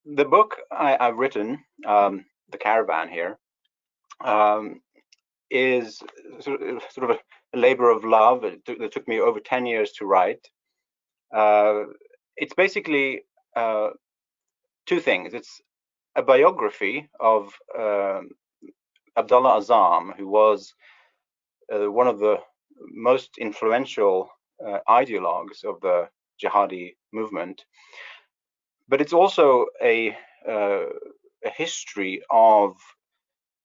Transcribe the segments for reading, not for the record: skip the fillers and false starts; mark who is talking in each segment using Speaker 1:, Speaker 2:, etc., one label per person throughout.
Speaker 1: the book I've written, The Caravan here, um, is sort of a labor of love. It took me over 10 years to write. It's basically two things. It's a biography of Abdallah Azzam, who was one of the most influential ideologues of the jihadi movement. But it's also a history of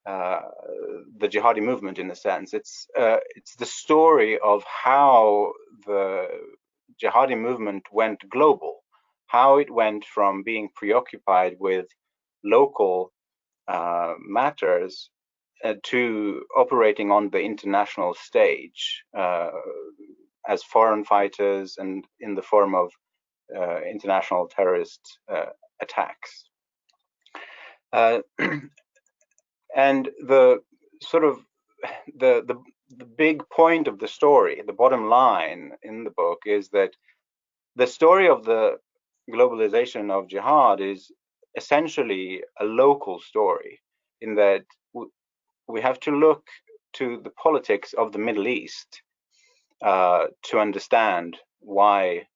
Speaker 1: the jihadi movement, in a sense. It's the story of how the jihadi movement went global, how it went from being preoccupied with local matters to operating on the international stage as foreign fighters and in the form of international terrorist attacks. And the sort of the big point of the story, the bottom line in the book, is that the story of the globalization of jihad is essentially a local story, in that we have to look to the politics of the Middle East to understand why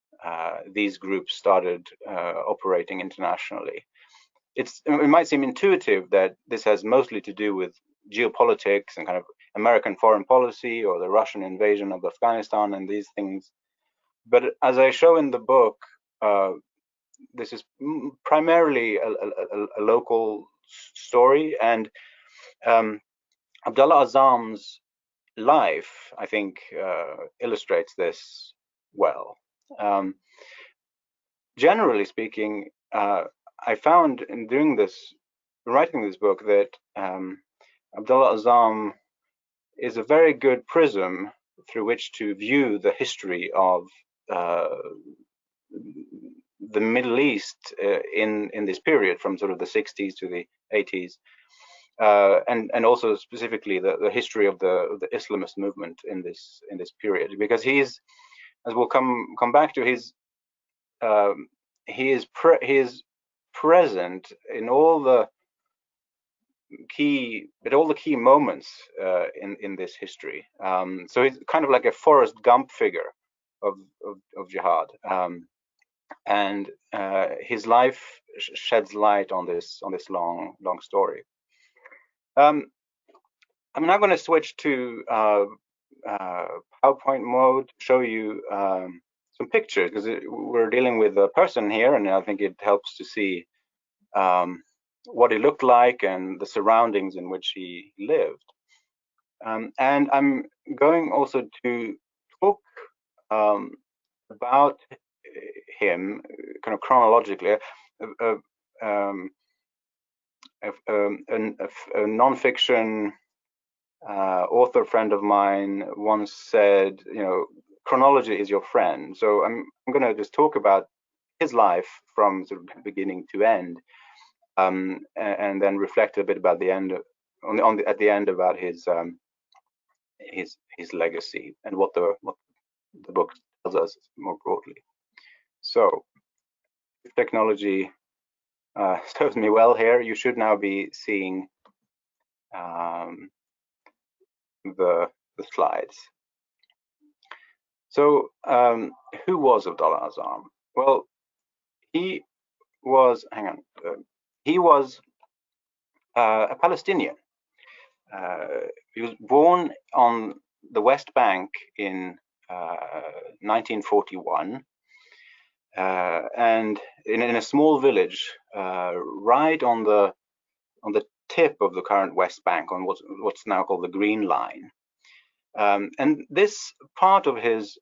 Speaker 1: these groups started operating internationally. It might seem intuitive that this has mostly to do with geopolitics and kind of American foreign policy or the Russian invasion of Afghanistan and these things. But as I show in the book, this is primarily a local story, and Abdallah Azzam's life, I think, illustrates this well. Generally speaking, I found in writing this book, that Abdallah Azzam is a very good prism through which to view the history of the Middle East in this period, from sort of the 60s to the 80s, and also specifically the history of the Islamist movement in this period, because he's, as we'll come back to, he is present in all the key moments in this history. So he's kind of like a Forrest Gump figure of jihad, and his life sheds light on this long story. I'm now going to switch to PowerPoint mode to show you some pictures, because we're dealing with a person here, and I think it helps to see what he looked like and the surroundings in which he lived. And I'm going also to talk about him kind of chronologically. A non-fiction author friend of mine once said, chronology is your friend. So I'm going to just talk about his life from sort of beginning to end, and then reflect a bit about the end, at the end, about his legacy and what the book tells us more broadly. So, if technology serves me well here, you should now be seeing the slides. So, who was Abdallah Azzam? Well, he was, he was a Palestinian. He was born on the West Bank in 1941, and in a small village right on the tip of the current West Bank, on what's now called the Green Line. And this part of his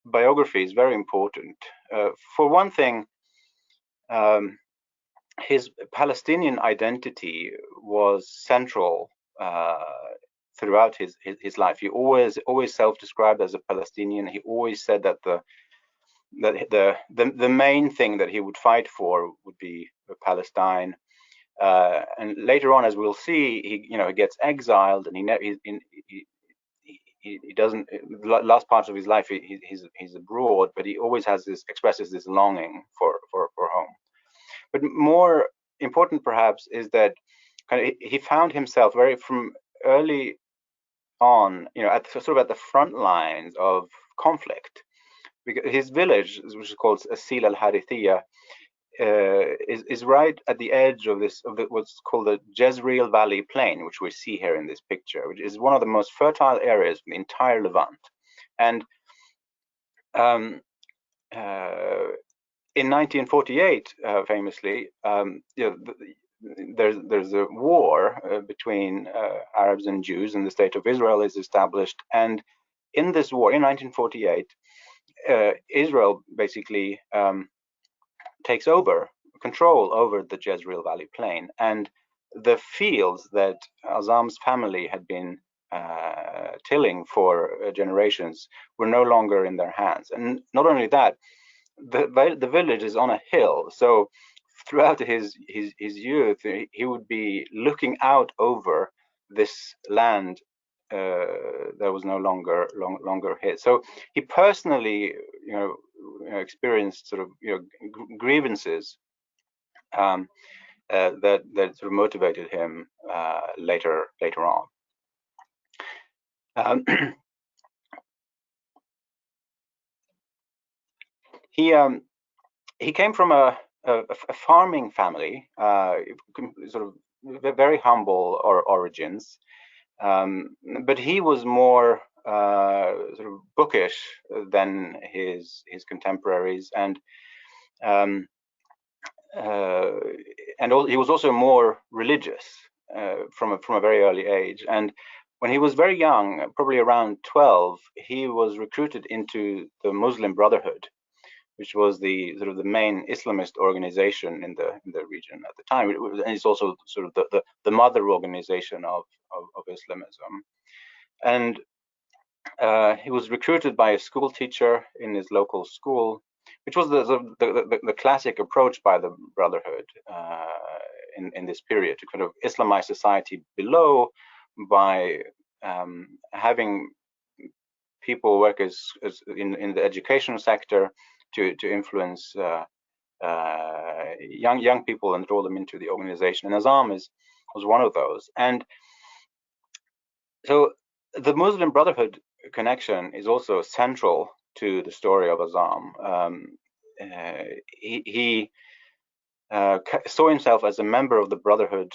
Speaker 1: biography is very important. For one thing, his Palestinian identity was central throughout his life. He always self-described as a Palestinian. He always said that the main thing that he would fight for would be Palestine. And later on, as we'll see, he gets exiled, and he doesn't. The last part of his life, he's abroad, but he always expresses this longing for home. But more important perhaps is that kind of he found himself very from early on, at sort of at the front lines of conflict, because his village, which is called Asil al-Harithiyah, is right at the edge of what's called the Jezreel Valley Plain, which we see here in this picture, which is one of the most fertile areas in the entire Levant. And in 1948, famously, there's a war between Arabs and Jews, and the state of Israel is established. And in this war, in 1948, Israel basically takes over control over the Jezreel Valley Plain, and the fields that Azzam's family had been tilling for generations were no longer in their hands. And not only that, the village is on a hill, so throughout his youth, he would be looking out over this land that was no longer his. So he personally, experienced sort of grievances that sort of motivated him later on. He came from a farming family, sort of very humble origins, but he was more sort of bookish than his contemporaries, and he was also more religious from a very early age. And when he was very young, probably around 12, he was recruited into the Muslim Brotherhood, which was the sort of the main Islamist organization in the region at the time. And it's also sort of the mother organization of Islamism. And he was recruited by a school teacher in his local school, which was the classic approach by the Brotherhood in this period, to kind of Islamize society below by having people work as in the educational sector to influence young people and draw them into the organization. And Azzam was one of those. And so the Muslim Brotherhood connection is also central to the story of Azzam. He saw himself as a member of the Brotherhood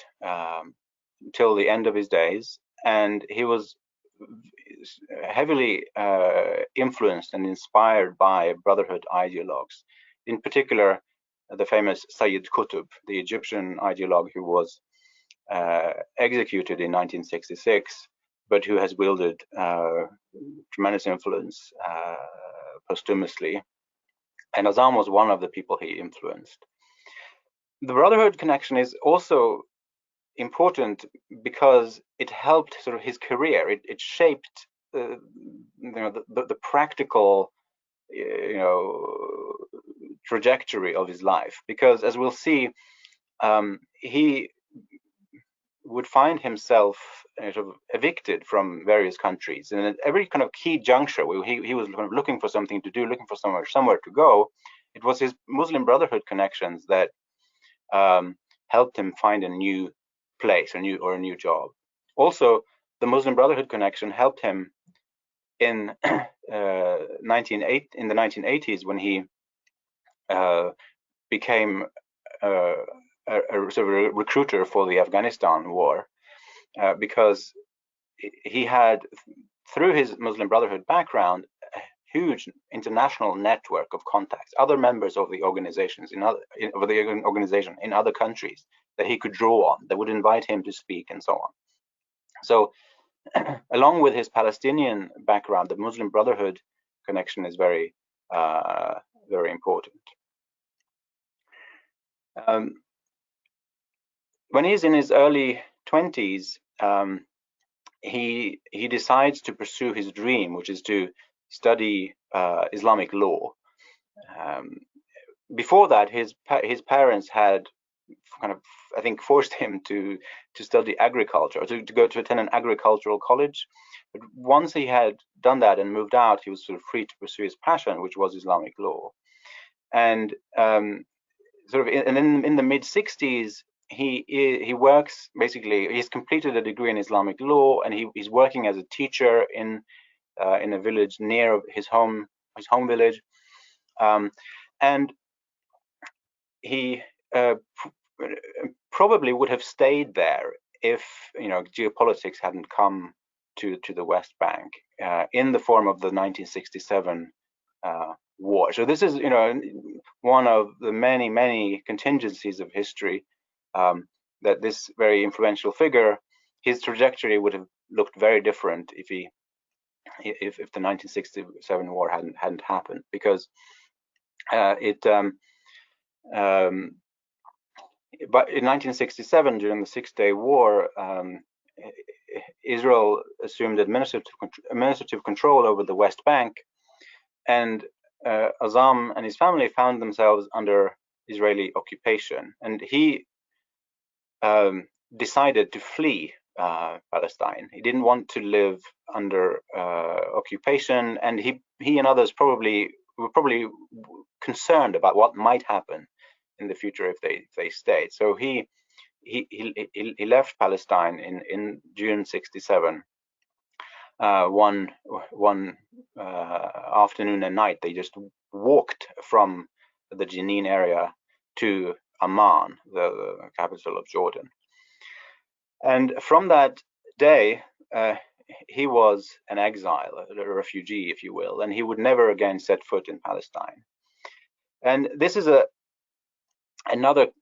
Speaker 1: till the end of his days, and he was heavily influenced and inspired by Brotherhood ideologues, in particular the famous Sayyid Qutb, the Egyptian ideologue who was executed in 1966, but who has wielded tremendous influence posthumously. And Azzam was one of the people he influenced. The Brotherhood connection is also important because it helped sort of his career. It shaped the practical trajectory of his life, because as we'll see, he would find himself sort of evicted from various countries, and at every kind of key juncture where he was kind of looking for something to do, looking for somewhere to go, it was his Muslim Brotherhood connections that helped him find a new place, a new job. Also, the Muslim Brotherhood connection helped him in the 1980s when he became a sort of a recruiter for the Afghanistan war, because he had, through his Muslim Brotherhood background, a huge international network of contacts, other members of the organizations in other countries that he could draw on, that would invite him to speak and so on. So along with his Palestinian background, the Muslim Brotherhood connection is very, very important. When he's in his early 20s, he decides to pursue his dream, which is to study Islamic law. Before that, his parents had kind of, I think, forced him to study agriculture, or to attend an agricultural college. But once he had done that and moved out, he was sort of free to pursue his passion, which was Islamic law. And sort of in the mid 60s, he works, basically he's completed a degree in Islamic law, and he's working as a teacher in a village near his home village, and he probably would have stayed there if geopolitics hadn't come to the West Bank in the form of the 1967 war. So this is one of the many contingencies of history, that this very influential figure, his trajectory would have looked very different if the 1967 war hadn't happened, because but in 1967, during the Six-Day War, Israel assumed administrative control over the West Bank, and Azzam and his family found themselves under Israeli occupation, and he decided to flee Palestine. He didn't want to live under occupation, and he and others were probably concerned about what might happen in the future if they stayed. So he left Palestine in June '67. One afternoon and night, they just walked from the Jenin area to Amman, the capital of Jordan. And from that day, he was an exile, a refugee, if you will, and he would never again set foot in Palestine. And this is another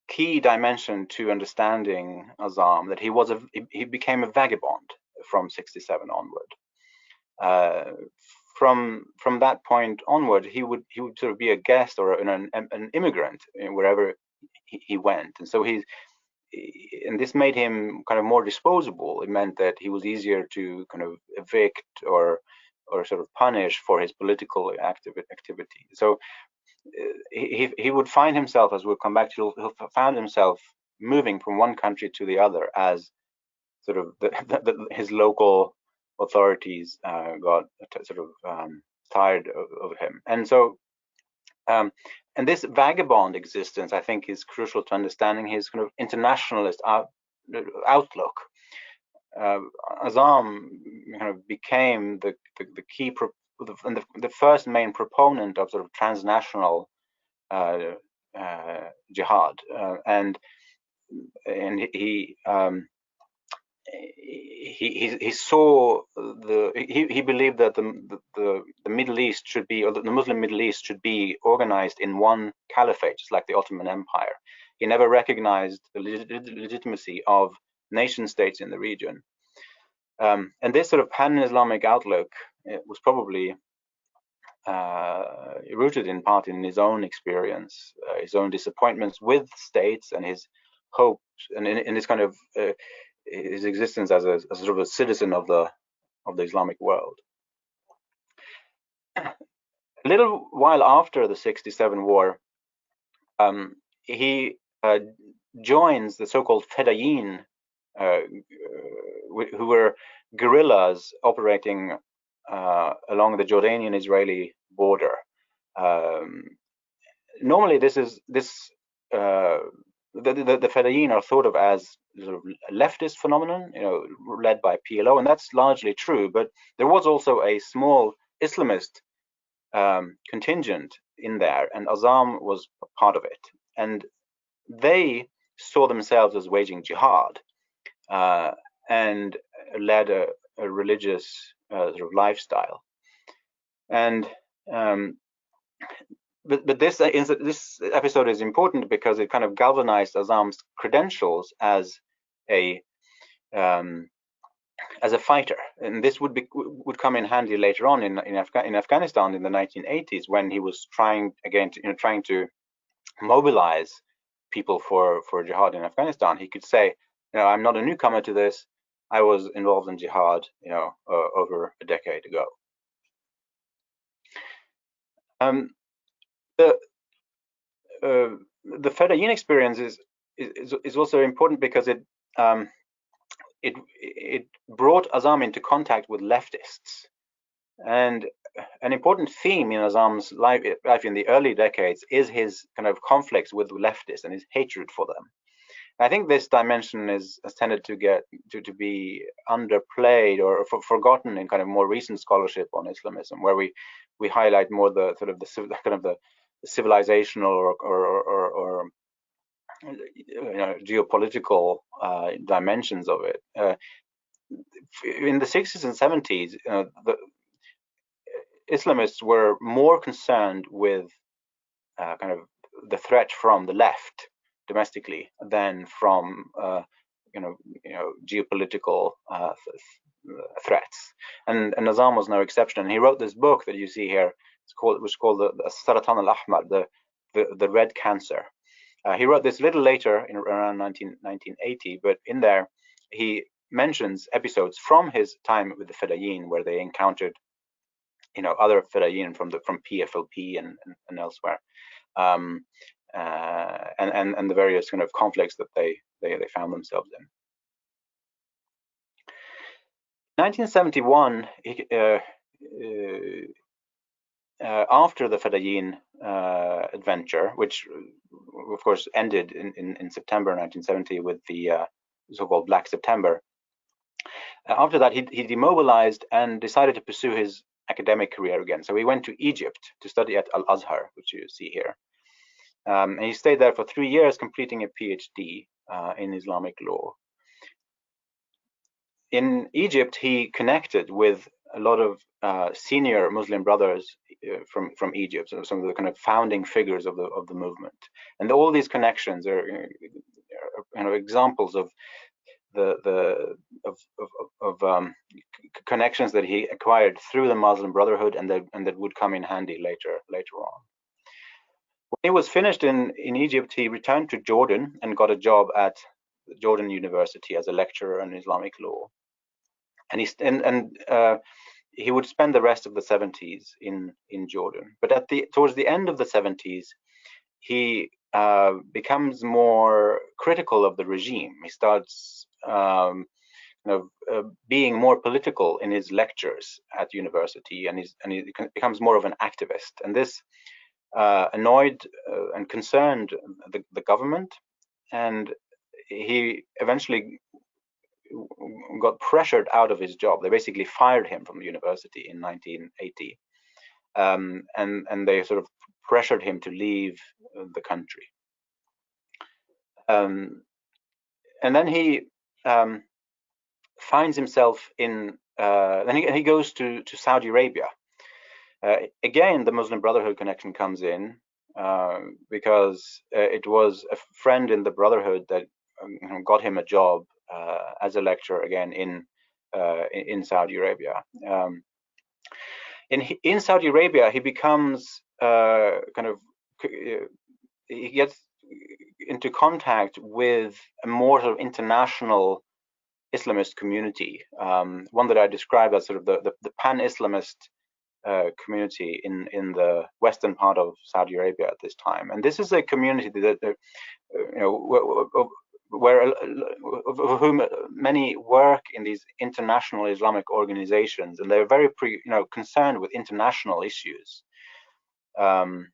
Speaker 1: key dimension to understanding Azzam, that he became a vagabond from '67 onward. From that point onward, he would sort of be a guest or an immigrant wherever he went, and so and this made him kind of more disposable. It meant that he was easier to kind of evict or sort of punish for his political activity. So he would find himself, as we'll come back to, he'll found himself moving from one country to the other as sort of his local authorities got sort of tired of him. And so and this vagabond existence, I think, is crucial to understanding his kind of internationalist outlook. Azzam kind of became the key the first main proponent of sort of transnational jihad, and he saw he believed that the Middle East should be, or the Muslim Middle East should be organized in one caliphate, just like the Ottoman Empire. He never recognized the legitimacy of nation states in the region, and this sort of pan-Islamic outlook was probably rooted in part in his own experience, his own disappointments with states, and his hopes, and in this kind of his existence as a sort of a citizen of the Islamic world. A little while after the '67 war, he joins the so-called Fedayeen, who were guerrillas operating along the Jordanian-Israeli border. Normally, the Fedayeen are thought of as sort of a leftist phenomenon, led by PLO, and that's largely true. But there was also a small Islamist contingent in there, and Azzam was part of it. And they saw themselves as waging jihad and led a religious sort of lifestyle. And but this episode is important because it kind of galvanized Azzam's credentials as a fighter, and this would come in handy later on in Afghanistan in the 1980s, when he was trying to mobilize people for jihad in Afghanistan. He could say, I'm not a newcomer to this. I was involved in jihad, over a decade ago. The Fedayeen experience is also important because it brought Azzam into contact with leftists, and an important theme in Azzam's life in the early decades is his kind of conflicts with leftists and his hatred for them. I think this dimension has tended to get to be underplayed or forgotten in kind of more recent scholarship on Islamism, where we highlight more the sort of the kind of the civilizational or geopolitical dimensions of it. In the 60s and 70s, the Islamists were more concerned with kind of the threat from the left domestically than from geopolitical threats. And Azam was no exception. And he wrote this book that you see here. It was called the Saratan al-Ahmar, the red cancer. He wrote this a little later, in around 1980, but in there he mentions episodes from his time with the Fedayeen, where they encountered, other Fedayeen from PFLP and elsewhere, and the various kind of conflicts that they found themselves in. 1971, after the Fedayeen adventure, which of course ended in September 1970 with the so-called Black September, after that he demobilized and decided to pursue his academic career again. So he went to Egypt to study at Al-Azhar, which you see here. And he stayed there for 3 years, completing a PhD in Islamic law. In Egypt, he connected with a lot of senior Muslim brothers from Egypt, so some of the kind of founding figures of the movement. And all these connections are examples of connections that he acquired through the Muslim Brotherhood, and that would come in handy later on. When he was finished in Egypt, he returned to Jordan and got a job at Jordan University as a lecturer in Islamic law. And he would spend the rest of the 70s in Jordan. But towards the end of the 70s, he becomes more critical of the regime. He starts being more political in his lectures at university, and he becomes more of an activist. And this annoyed and concerned the government, and he eventually got pressured out of his job. They basically fired him from the university in 1980, and they sort of pressured him to leave the country. And then he finds himself in. Then he goes to Saudi Arabia. Again, the Muslim Brotherhood connection comes in because it was a friend in the Brotherhood that got him a job as a lecturer again in Saudi Arabia. In Saudi Arabia, he becomes he gets into contact with a more sort of international Islamist community, one that I describe as sort of the pan-Islamist community in the western part of Saudi Arabia at this time. And this is a community that of whom many work in these international Islamic organizations, and they're very concerned with international issues. And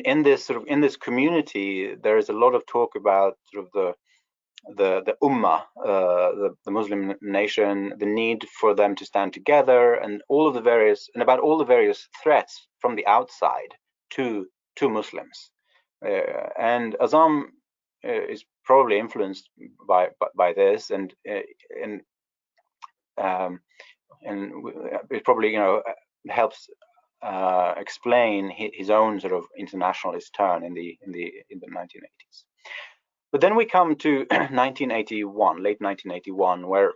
Speaker 1: in this community, there is a lot of talk about sort of the ummah, the Muslim nation, the need for them to stand together, and about all the various threats from the outside to Muslims. And Azam is probably influenced by this, and it probably helps explain his own sort of internationalist turn in the 1980s. But then we come to 1981, late 1981, where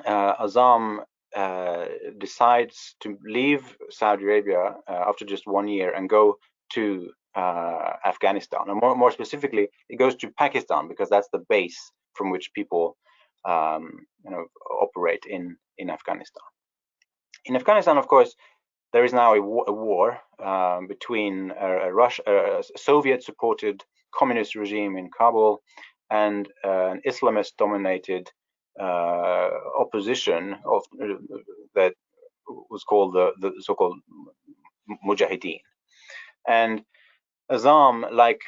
Speaker 1: Azam decides to leave Saudi Arabia after just 1 year and go to Afghanistan, and more specifically, it goes to Pakistan, because that's the base from which people operate in Afghanistan. In Afghanistan, of course, there is now a war between a Soviet-supported communist regime in Kabul and an Islamist-dominated opposition that was called the so-called Mujahideen. And Azam, like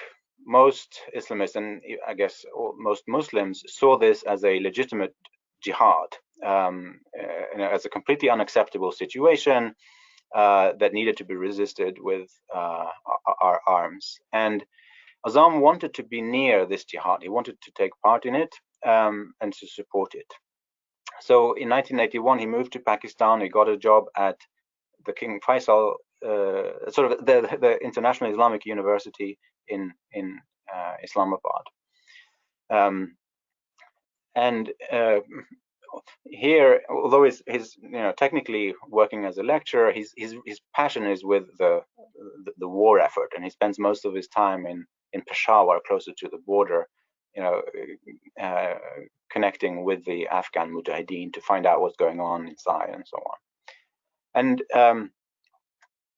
Speaker 1: most Islamists, and I guess most Muslims, saw this as a legitimate jihad, as a completely unacceptable situation that needed to be resisted with our arms. And Azzam wanted to be near this jihad. He wanted to take part in it and to support it. So in 1981, he moved to Pakistan. He got a job at the King Faisal, sort of the International Islamic University in Islamabad. And here, although he's technically working as a lecturer, his passion is with the war effort, and he spends most of his time in Peshawar, closer to the border, connecting with the Afghan Mujahideen to find out what's going on inside and so on. And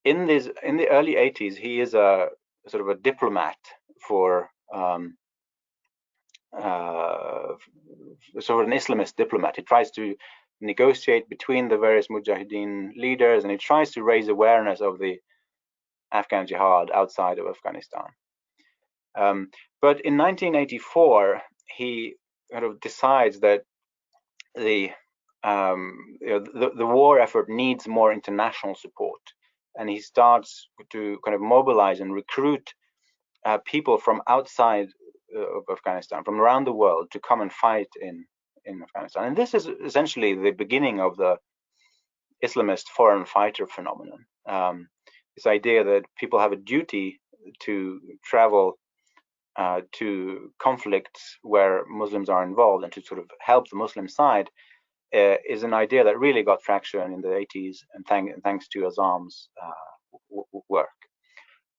Speaker 1: in the early 80s, he is a sort of a diplomat for sort of an Islamist diplomat. He tries to negotiate between the various Mujahideen leaders, and he tries to raise awareness of the Afghan jihad outside of Afghanistan. But in 1984, he kind of decides that the war effort needs more international support, and he starts to kind of mobilize and recruit people from outside of Afghanistan, from around the world, to come and fight in Afghanistan. And this is essentially the beginning of the Islamist foreign fighter phenomenon. This idea that people have a duty to travel to conflicts where Muslims are involved and to sort of help the Muslim side is an idea that really got traction in the 80s, and thanks to Azzam's work.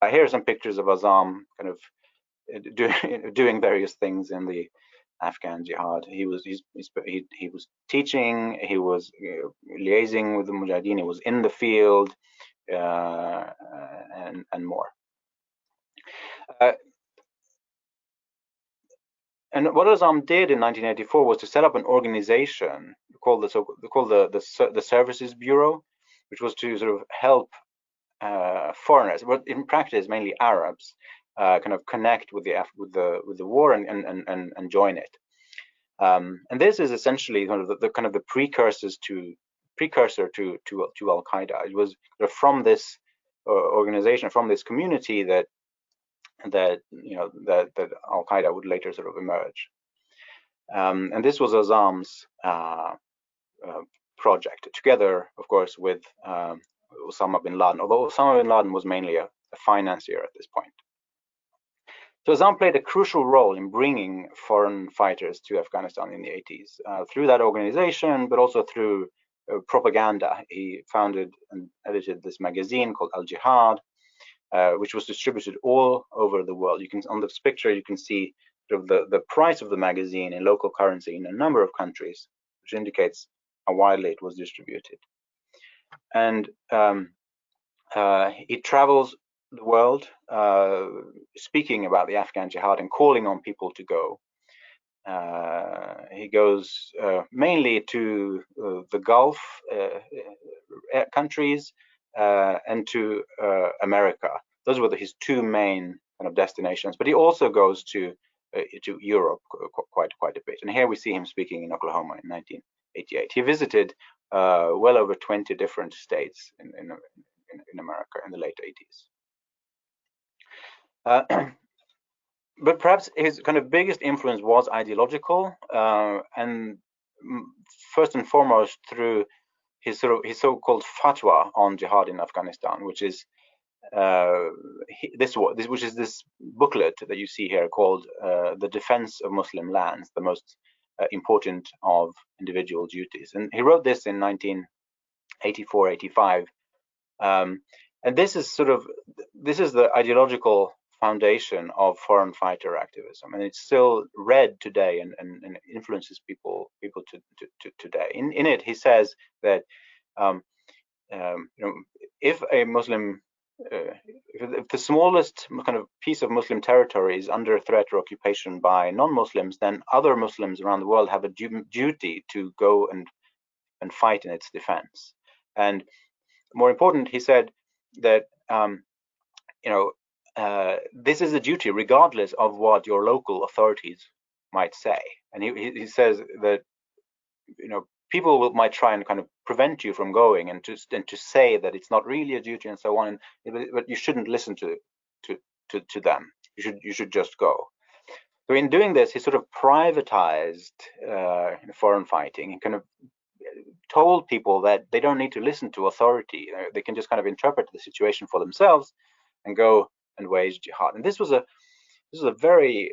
Speaker 1: Here are some pictures of Azzam kind of doing various things in the Afghan jihad. He was teaching, he was liaising with the Mujahideen, he was in the field, and more. And what Azzam did in 1984 was to set up an organization called the Services Bureau, which was to sort of help foreigners, but in practice mainly Arabs, kind of connect with the war and join it. And this is essentially kind of the precursor to Al Qaeda. It was from this organization, from this community, that Al Qaeda would later sort of emerge. And this was Azzam's project, together, of course, with Osama bin Laden, although Osama bin Laden was mainly a financier at this point. So Azzam played a crucial role in bringing foreign fighters to Afghanistan in the 80s through that organization, but also through propaganda. He founded and edited this magazine called Al Jihad, which was distributed all over the world. You can, on this picture, you can see sort of the price of the magazine in local currency in a number of countries, which indicates how widely it was distributed. And he travels the world speaking about the Afghan jihad and calling on people to go. He goes mainly to the Gulf countries and to America. Those were his two main kind of destinations. But he also goes to Europe quite a bit. And here we see him speaking in Oklahoma in 1988. He visited well over 20 different states in America in the late 80s. But perhaps his kind of biggest influence was ideological, and first and foremost through his so-called fatwa on jihad in Afghanistan, which is this booklet that you see here called "The Defense of Muslim Lands: The Most Important of Individual Duties." And he wrote this in 1984-85, and this is the ideological foundation of foreign fighter activism, and it's still read today and influences people to today. In it, he says that if a Muslim, if the smallest kind of piece of Muslim territory is under threat or occupation by non-Muslims, then other Muslims around the world have a duty to go and fight in its defense. And more important, he said that this is a duty regardless of what your local authorities might say. And he says that, you know, people might try and kind of prevent you from going, and to say that it's not really a duty and so on, but you shouldn't listen to them. You should just go. So in doing this, he sort of privatized foreign fighting and kind of told people that they don't need to listen to authority. They can just kind of interpret the situation for themselves and go and wage jihad. And this was a very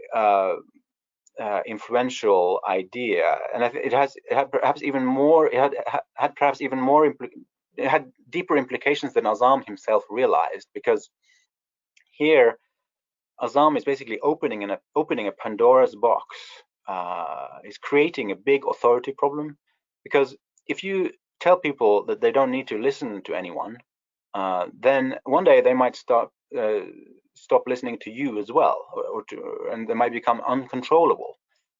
Speaker 1: influential idea, and it had perhaps even more. It had perhaps even more. It had deeper implications than Azzam himself realized, because here Azzam is basically opening a Pandora's box. Is creating a big authority problem, because if you tell people that they don't need to listen to anyone, then one day they might stop listening to you as well, and they might become uncontrollable.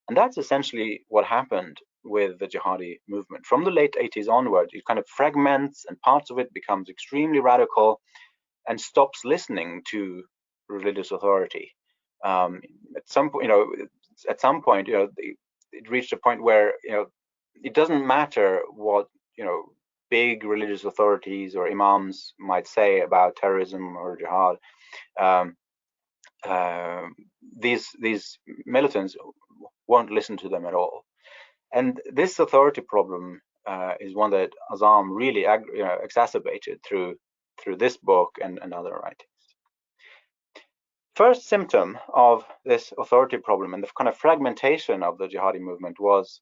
Speaker 1: And that's essentially what happened with the jihadi movement. From the late 80s onward, it kind of fragments, and parts of it becomes extremely radical and stops listening to religious authority. At some point, it reached a point where, it doesn't matter what, big religious authorities or imams might say about terrorism or jihad. These militants won't listen to them at all. And this authority problem is one that Azzam really exacerbated through this book and other writings. First symptom of this authority problem and the kind of fragmentation of the jihadi movement was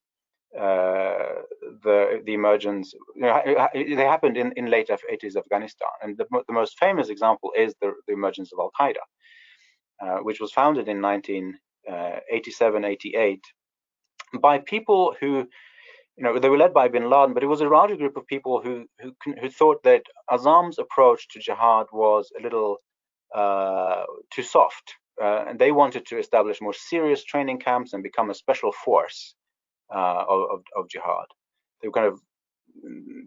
Speaker 1: the emergence. They happened in late 80s Afghanistan, and the most famous example is the emergence of Al Qaeda, which was founded in 1987-88 by people who, they were led by bin Laden, but it was a larger group of people who thought that Azzam's approach to jihad was a little too soft, and they wanted to establish more serious training camps and become a special force of jihad. They were kind of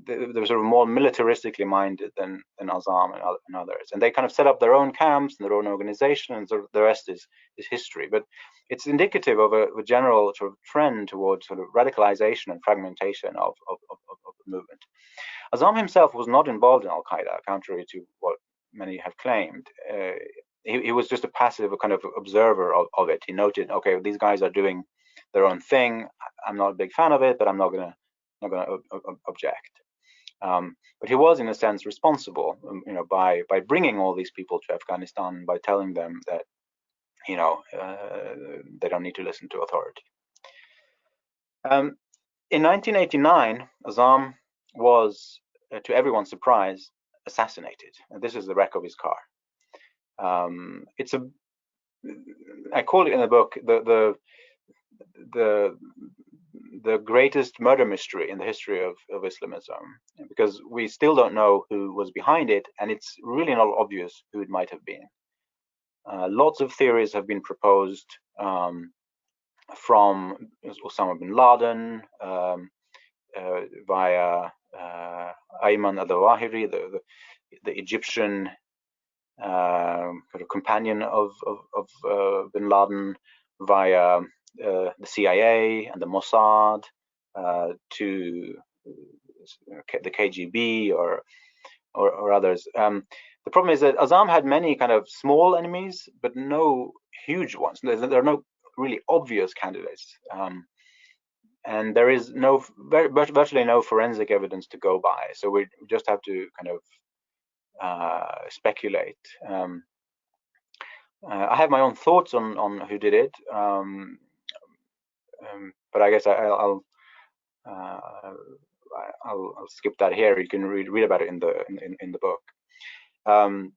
Speaker 1: they were sort of more militaristically minded than Azzam and others, and they kind of set up their own camps and their own organization, and sort of the rest is history. But it's indicative of a general sort of trend towards sort of radicalization and fragmentation of the movement. Azzam himself was not involved in Al Qaeda, contrary to what many have claimed. He was just a passive kind of observer of it. He noted, okay, these guys are doing their own thing. I'm not a big fan of it, but I'm not gonna object. But he was, in a sense, responsible, by bringing all these people to Afghanistan, by telling them that, they don't need to listen to authority. In 1989, Azzam was, to everyone's surprise, assassinated. And this is the wreck of his car. I call it in the book the greatest murder mystery in the history of Islamism, because we still don't know who was behind it, and it's really not obvious who it might have been. Lots of theories have been proposed, from Osama bin Laden, via Ayman al-Zawahiri, the Egyptian kind of companion of bin Laden, via the CIA and the Mossad, to the KGB or others. The problem is that Azzam had many kind of small enemies, but no huge ones. There are no really obvious candidates, and there is virtually no forensic evidence to go by. So we just have to kind of speculate. I have my own thoughts on who did it, but I guess I'll skip that here. You can read about it in the book. I'll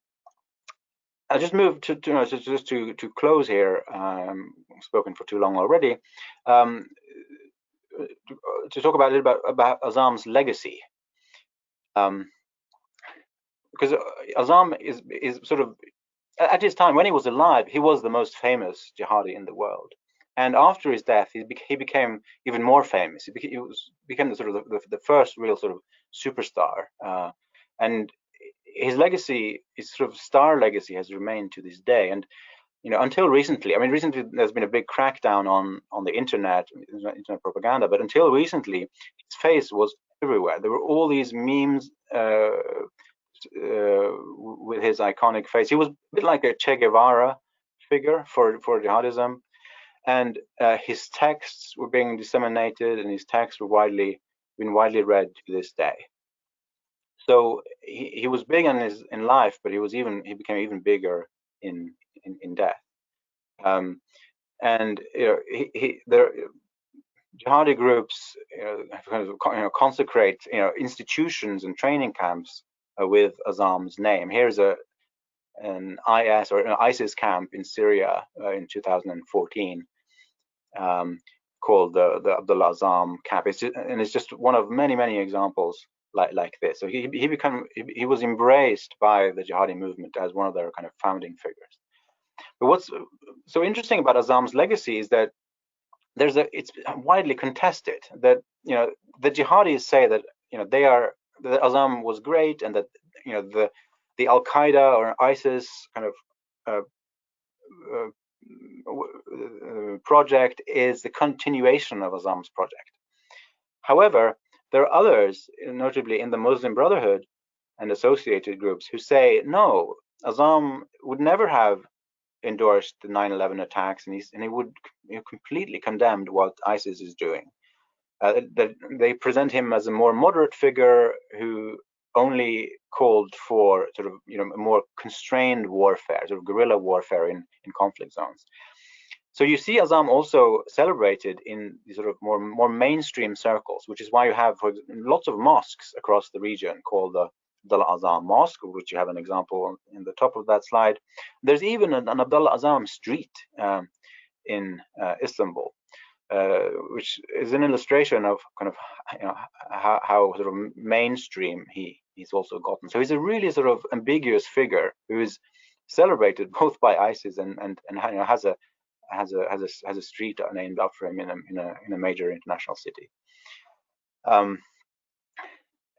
Speaker 1: just move to close here. I've spoken for too long already. To talk about a little bit about Azzam's legacy, because Azzam is sort of, at his time when he was alive, he was the most famous jihadi in the world. And after his death, he became even more famous. He became the sort of the first real sort of superstar. And his legacy, his sort of star legacy, has remained to this day. And until recently, I mean, recently there's been a big crackdown on the internet propaganda, but until recently, his face was everywhere. There were all these memes with his iconic face. He was a bit like a Che Guevara figure for jihadism, and his texts were being disseminated, and his texts were been widely read to this day. So he was big in life, but he became even bigger in death. And the jihadi groups consecrate institutions and training camps with Azzam's name. Here's an IS or an ISIS camp in Syria in 2014 called the Abdallah Azzam camp. It's just one of many examples like this. So he was embraced by the jihadi movement as one of their kind of founding figures. But what's so interesting about Azzam's legacy is that it's widely contested. That the jihadis say that that Azzam was great, and that the Al Qaeda or ISIS kind of project is the continuation of Azzam's project. However, there are others, notably in the Muslim Brotherhood and associated groups, who say no, Azzam would never have endorsed the 9/11 attacks, and he would completely condemned what ISIS is doing. They present him as a more moderate figure who only called for sort of more constrained warfare, sort of guerrilla warfare in conflict zones. So you see Azzam also celebrated in these sort of more mainstream circles, which is why you have lots of mosques across the region called the Abdallah Azzam Mosque, which you have an example in the top of that slide. There's even an Abdallah Azzam street in Istanbul, which is an illustration of kind of how sort of mainstream he's also gotten. So he's a really sort of ambiguous figure who is celebrated both by ISIS and has a street named after him in a major international city.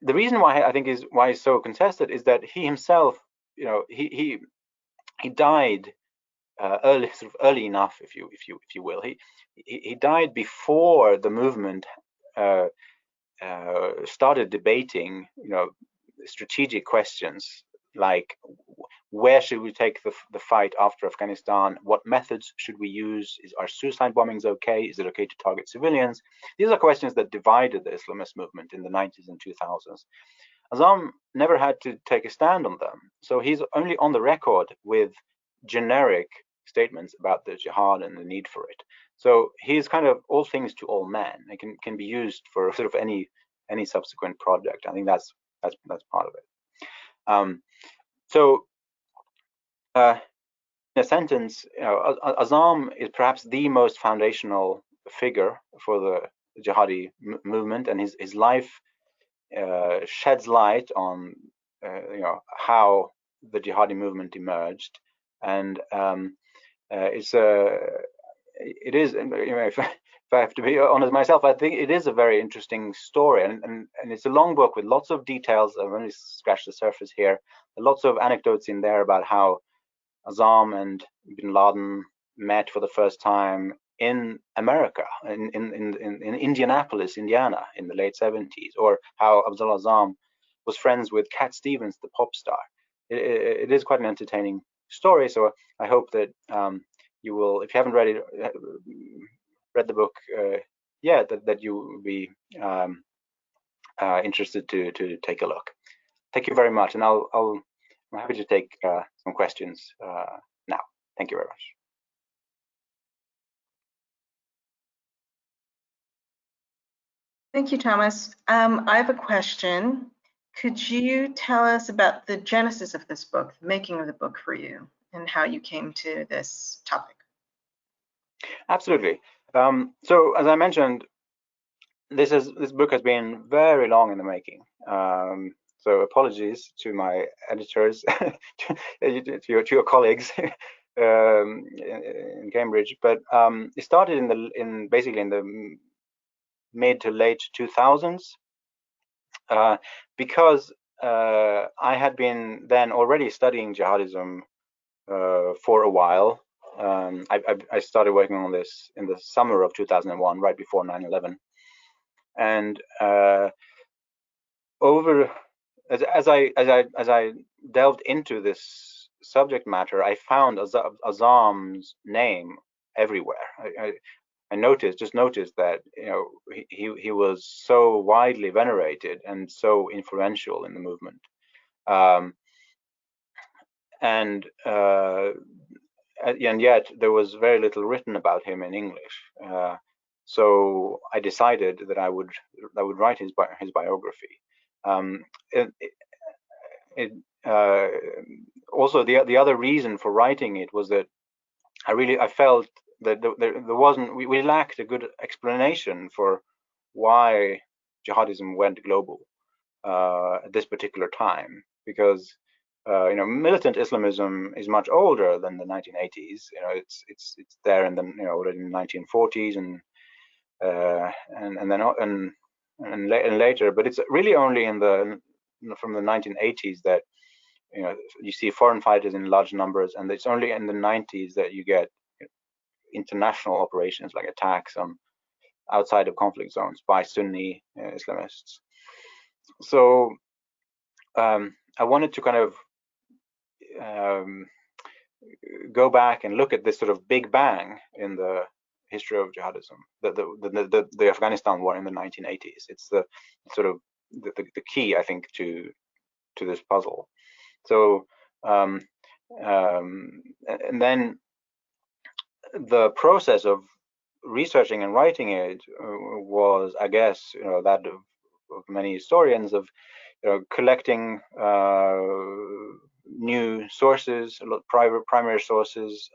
Speaker 1: The reason why I think why he's so contested is that he himself, he died early enough, if you will. He died before the movement started debating, strategic questions like where should we take the fight after Afghanistan? What methods should we use? Are suicide bombings okay? Is it okay to target civilians? These are questions that divided the Islamist movement in the 90s and 2000s. Azzam never had to take a stand on them. So he's only on the record with generic statements about the jihad and the need for it. So he's kind of all things to all men. It can be used for sort of any subsequent project. I think that's part of it. In a sentence, Azzam is perhaps the most foundational figure for the jihadi movement, and his life sheds light on how the jihadi movement emerged, and it is, if I have to be honest myself, I think it is a very interesting story, and it's a long book with lots of details. I've only scratched the surface here. Lots of anecdotes in there about how Azzam and bin Laden met for the first time in America, in Indianapolis, Indiana, in the late 70s, or how Abdullah Azzam was friends with Cat Stevens, the pop star. It is quite an entertaining story, so I hope that you will, if you haven't read the book yet, that you will be interested to take a look. Thank you very much, and I'm happy to take some questions now. Thank you very much.
Speaker 2: Thank you, Thomas. I have a question. Could you tell us about the genesis of this book, the making of the book for you, and how you came to this topic?
Speaker 1: Absolutely. So as I mentioned, this book has been very long in the making. So apologies to my editors, to your colleagues in Cambridge. But it started basically in the mid to late 2000s, because I had been then already studying jihadism for a while. I started working on this in the summer of 2001, right before 9/11, and as I delved into this subject matter, I found Azzam's name everywhere. I noticed that he was so widely venerated and so influential in the movement, and yet there was very little written about him in English. So I decided that I would write his biography. Also, the other reason for writing it was that I felt that we lacked a good explanation for why jihadism went global at this particular time, because militant Islamism is much older than the 1980s. It's there in the already in the 1940s and later, but it's really only from the 1980s that you see foreign fighters in large numbers, and it's only in the 90s that you get international operations like attacks on outside of conflict zones by Sunni Islamists. So I wanted to kind of go back and look at this sort of big bang in the history of jihadism, the Afghanistan war in the 1980s. It's the sort of the key, I think, to this puzzle. So and then the process of researching and writing it was, I guess, that of many historians, of collecting new sources, primary sources,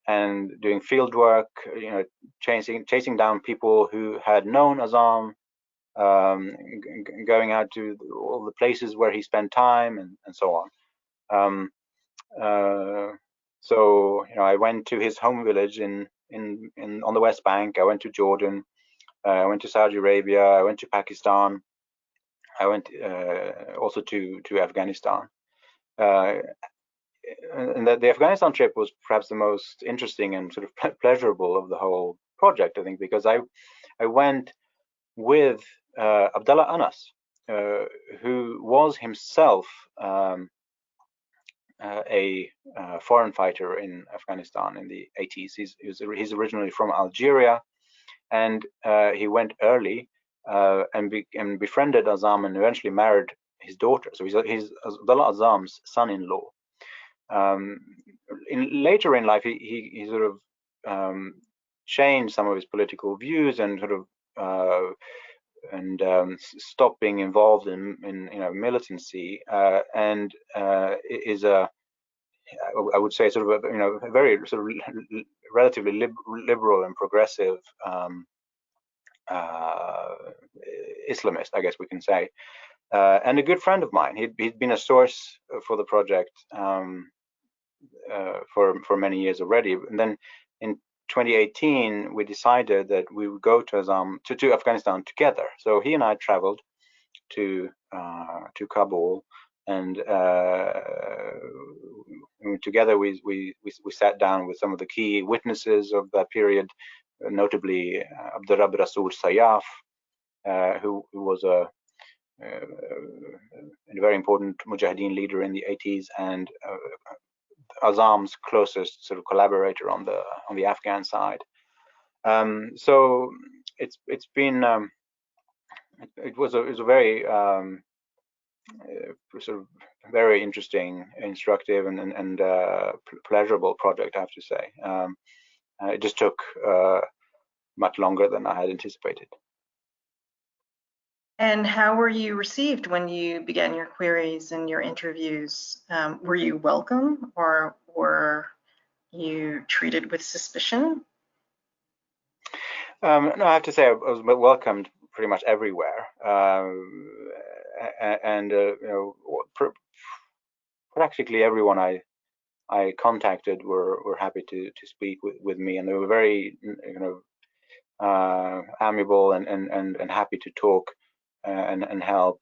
Speaker 1: and doing field work, chasing down people who had known Azzam, going out to all the places where he spent time, and so on. So I went to his home village on the West Bank. I went to Jordan. I went to Saudi Arabia. I went to Pakistan. I went also to Afghanistan. And the Afghanistan trip was perhaps the most interesting and sort of pleasurable of the whole project, I think, because I went with Abdallah Anas, who was himself a foreign fighter in Afghanistan in the 80s. He's originally from Algeria, and he went early and befriended Azzam and eventually married his daughter. So he's Abdallah Azzam's son-in-law. Later in life, he sort of changed some of his political views and sort of stopped being involved in militancy, and is I would say sort of a very sort of relatively liberal and progressive Islamist, I guess we can say, and a good friend of mine. He'd been a source for the project for many years already, and then in 2018 we decided that we would go to Afghanistan together. So he and I traveled to Kabul, and together we sat down with some of the key witnesses of that period, notably Abdurrab Rasul Sayyaf, who was a very important Mujahideen leader in the 80s, and Azzam's closest sort of collaborator on the Afghan side. So it's been it was a very sort of very interesting, instructive, and pleasurable project, I have to say. It just took much longer than I had anticipated.
Speaker 2: And how were you received when you began your queries and your interviews? Were you welcome, or were you treated with suspicion?
Speaker 1: No, I have to say I was welcomed pretty much everywhere, and practically everyone I contacted were happy to speak with me, and they were very amiable and happy to talk and help.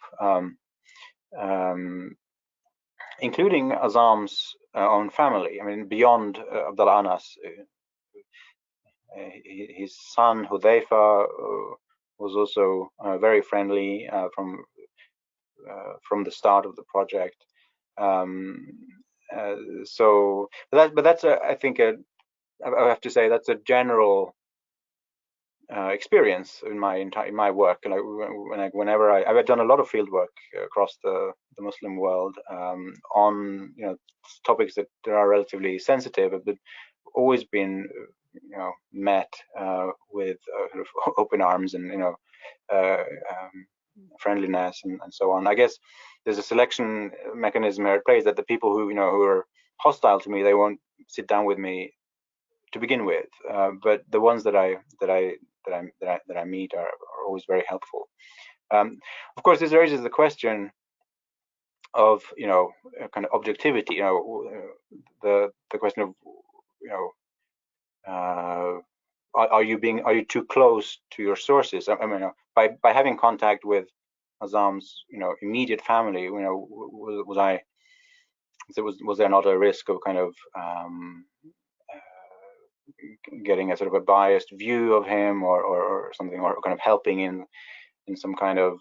Speaker 1: including Azam's own family. I mean, beyond Abdallah Anas, his son Hudhaifa was also very friendly from the start of the project. So, but that's I think I have to say that's a general experience in my work. And whenever I've done a lot of field work across the Muslim world on topics that are relatively sensitive, but always been met with sort of open arms and friendliness and so on. I guess there's a selection mechanism here at play, that the people who who are hostile to me, they won't sit down with me to begin with, but the ones that I meet are always very helpful. Of course, this raises the question of kind of objectivity. The question of are you too close to your sources? I mean, by having contact with Azam's immediate family, was there not a risk of kind of getting a sort of a biased view of him or something, or kind of helping in some kind of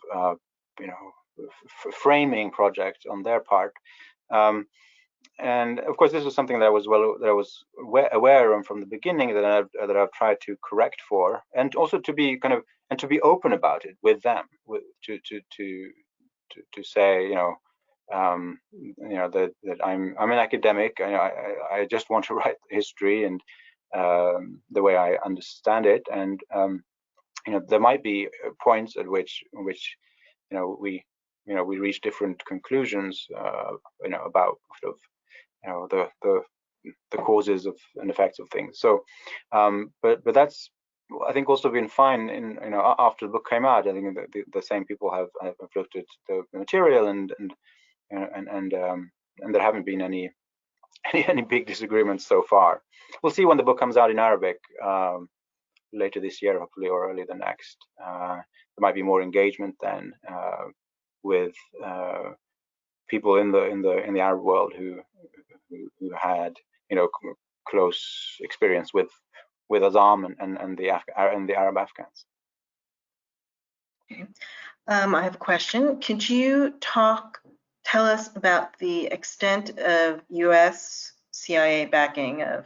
Speaker 1: framing project on their part? And of course, this was something that I was aware of from the beginning, that I've tried to correct for, and also to be open about it with them, to say that I'm an academic. I just want to write history and the way I understand it, and there might be points at which we reach different conclusions about sort of the causes of and effects of things. So but that's, I think, also been fine in after the book came out. I think the same people have looked at the material and there haven't been any big disagreements so far. We'll see when the book comes out in Arabic later this year, hopefully, or early the next. There might be more engagement then with people in the Arab world who had close experience with Azam and the Arab Afghans.
Speaker 2: Okay. I have a question. Could you tell us about the extent of US CIA backing of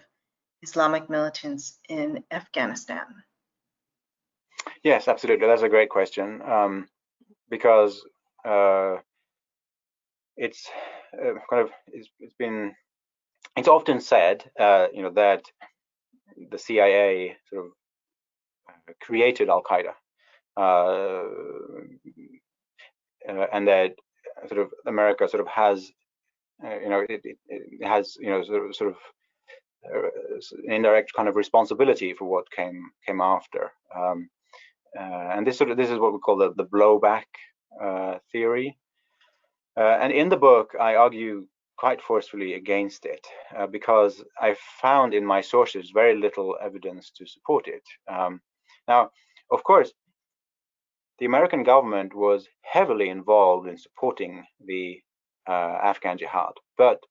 Speaker 2: Islamic militants in Afghanistan?
Speaker 1: Yes, absolutely. That's a great question, because it's it's often said that the CIA sort of created Al-Qaeda, and that sort of America sort of has it has sort of an indirect kind of responsibility for what came after, and this is what we call the blowback theory, and in the book I argue quite forcefully against it, because I found in my sources very little evidence to support it. Now, of course, the American government was heavily involved in supporting the Afghan jihad, but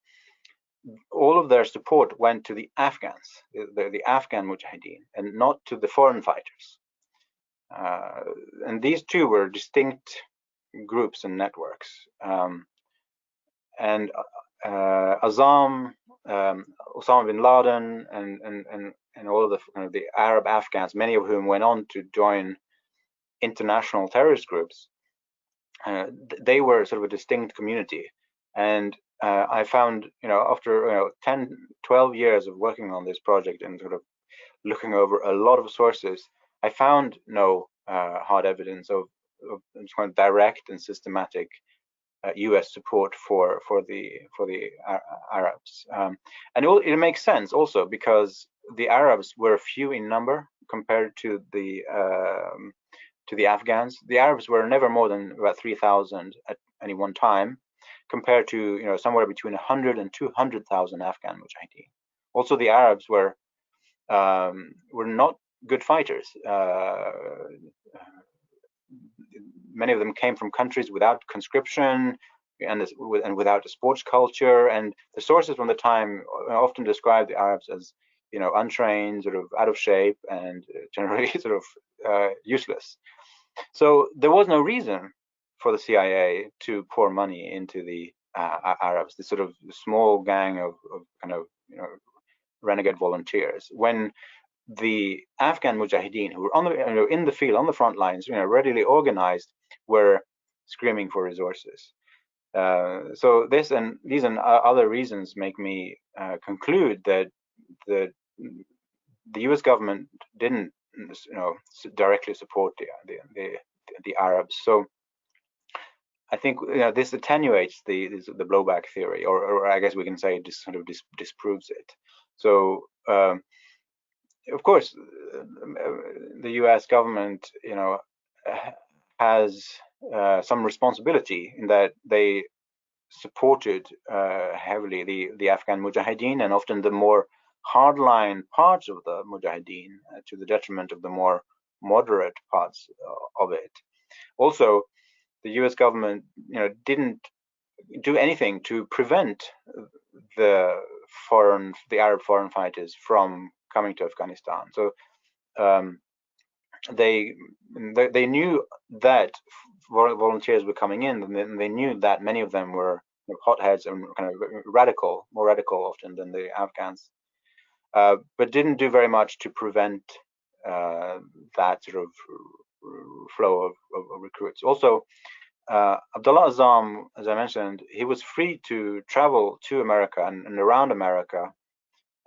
Speaker 1: all of their support went to the Afghans, the Afghan mujahideen, and not to the foreign fighters. And these two were distinct groups and networks. And Azam, Osama bin Laden, and all of the Arab Afghans, many of whom went on to join international terrorist groups, they were sort of a distinct community. And I found, after 10, 12 years of working on this project and sort of looking over a lot of sources, I found no hard evidence of direct and systematic U.S. support for the Arabs, and it makes sense also because the Arabs were few in number compared to the Afghans. The Arabs were never more than about 3,000 at any one time, compared to somewhere between 100 and 200,000 Afghan mujahideen. Also, the Arabs were not good fighters. Many of them came from countries without conscription, and without a sports culture. And the sources from the time often describe the Arabs as, untrained, sort of out of shape, and generally sort of useless. So there was no reason for the CIA to pour money into the Arabs, this sort of small gang of kind of renegade volunteers, when the Afghan Mujahideen, who were on the in the field, on the front lines, readily organized, were screaming for resources. So these and other reasons make me conclude that the U.S. government didn't, directly support the Arabs. So I think this attenuates the blowback theory, or I guess we can say it just sort of disproves it. So of course, the U.S. government, has some responsibility in that they supported heavily the Afghan Mujahideen, and often the more hardline parts of the Mujahideen, to the detriment of the more moderate parts of it. Also, the U.S. government, didn't do anything to prevent the Arab foreign fighters from coming to Afghanistan. So they knew that volunteers were coming in, and they knew that many of them were hotheads and kind of more radical often than the Afghans, but didn't do very much to prevent that sort of flow of recruits. Also, Abdallah Azzam, as I mentioned, he was free to travel to America and around America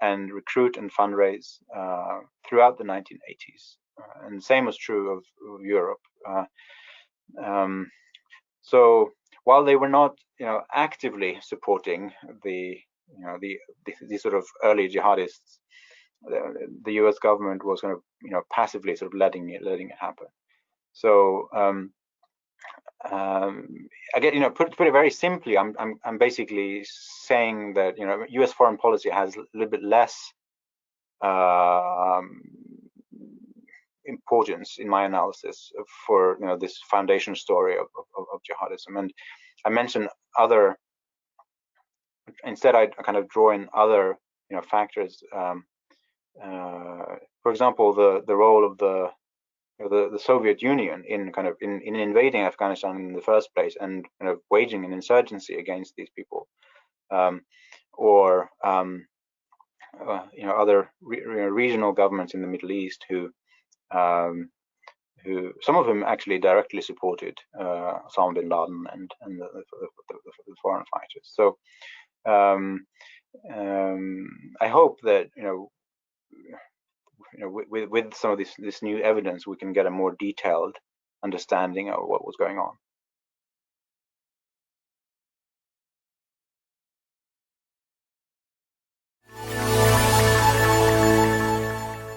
Speaker 1: and recruit and fundraise throughout the 1980s. And the same was true of Europe. So while they were not, actively supporting the sort of early jihadists, the U.S. government was kind of, passively sort of letting it happen. So again, put it very simply, I'm basically saying that U.S. foreign policy has a little bit less importance in my analysis for this foundation story of jihadism. And I mentioned other. Instead, I kind of draw in other factors. For example, the role of the Soviet Union in kind of in invading Afghanistan in the first place and kind of waging an insurgency against these people, or other regional governments in the Middle East who some of them actually directly supported Osama bin Laden and the foreign fighters. So I hope that with some of this new evidence, we can get a more detailed understanding of what was going on.